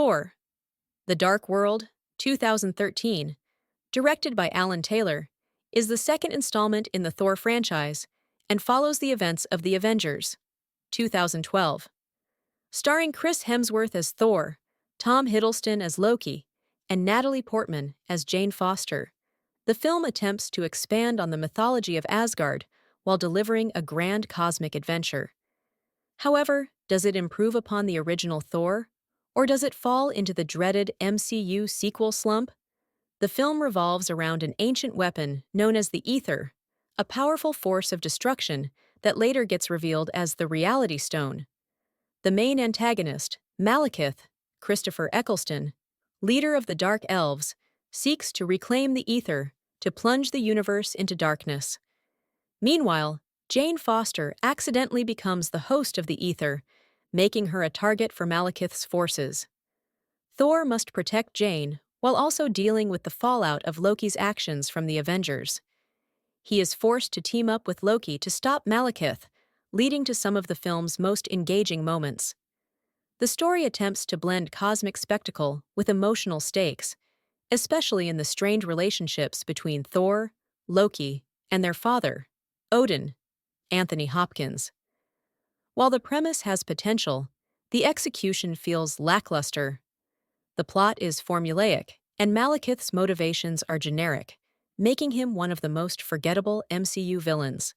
Thor, The Dark World, 2013, directed by Alan Taylor, is the second installment in the Thor franchise and follows the events of The Avengers, 2012. Starring Chris Hemsworth as Thor, Tom Hiddleston as Loki, and Natalie Portman as Jane Foster, the film attempts to expand on the mythology of Asgard while delivering a grand cosmic adventure. However, does it improve upon the original Thor, or does it fall into the dreaded MCU sequel slump? The film revolves around an ancient weapon known as the Ether, a powerful force of destruction that later gets revealed as the Reality Stone. The main antagonist, Malekith, Christopher Eccleston, leader of the Dark Elves, seeks to reclaim the Ether to plunge the universe into darkness. Meanwhile, Jane Foster accidentally becomes the host of the Ether, making her a target for Malekith's forces. Thor must protect Jane while also dealing with the fallout of Loki's actions from the Avengers. He is forced to team up with Loki to stop Malekith, leading to some of the film's most engaging moments. The story attempts to blend cosmic spectacle with emotional stakes, especially in the strained relationships between Thor, Loki, and their father, Odin, Anthony Hopkins. While the premise has potential, the execution feels lackluster. The plot is formulaic, and Malekith's motivations are generic, making him one of the most forgettable MCU villains.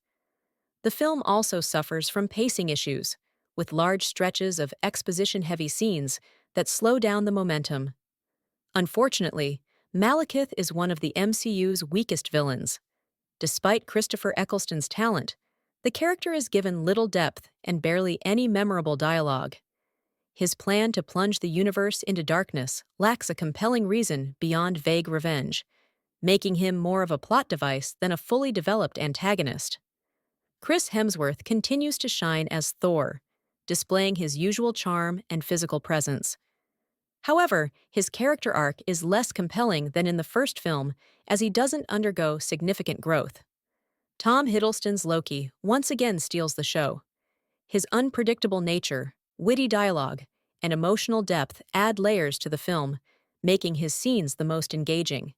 The film also suffers from pacing issues, with large stretches of exposition-heavy scenes that slow down the momentum. Unfortunately, Malekith is one of the MCU's weakest villains. Despite Christopher Eccleston's talent, the character is given little depth and barely any memorable dialogue. His plan to plunge the universe into darkness lacks a compelling reason beyond vague revenge, making him more of a plot device than a fully developed antagonist. Chris Hemsworth continues to shine as Thor, displaying his usual charm and physical presence. However, his character arc is less compelling than in the first film, as he doesn't undergo significant growth. Tom Hiddleston's Loki once again steals the show. His unpredictable nature, witty dialogue, and emotional depth add layers to the film, making his scenes the most engaging.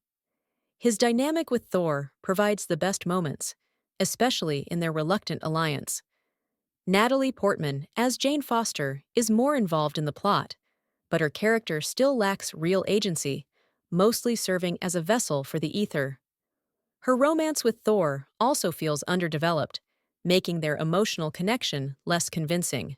His dynamic with Thor provides the best moments, especially in their reluctant alliance. Natalie Portman, as Jane Foster, is more involved in the plot, but her character still lacks real agency, mostly serving as a vessel for the Ether. Her romance with Thor also feels underdeveloped, making their emotional connection less convincing.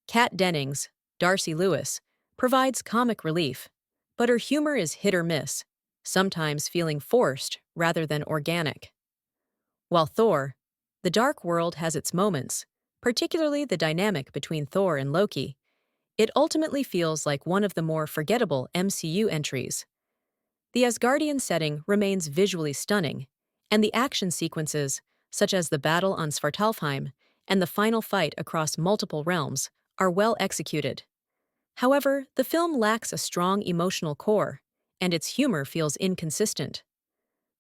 Kat Dennings, Darcy Lewis, provides comic relief, but her humor is hit or miss, sometimes feeling forced rather than organic. While Thor, The Dark World has its moments, particularly the dynamic between Thor and Loki, it ultimately feels like one of the more forgettable MCU entries. The Asgardian setting remains visually stunning, and the action sequences, such as the battle on Svartalfheim and the final fight across multiple realms, are well executed. However, the film lacks a strong emotional core, and its humor feels inconsistent.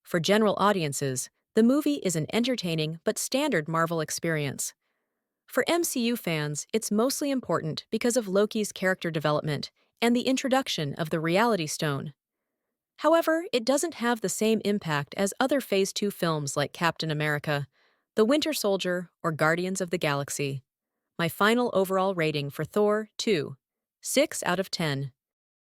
For general audiences, the movie is an entertaining but standard Marvel experience. For MCU fans, it's mostly important because of Loki's character development and the introduction of the Reality Stone. However, it doesn't have the same impact as other Phase 2 films like Captain America, The Winter Soldier, or Guardians of the Galaxy. My final overall rating for Thor 2, 6 out of 10.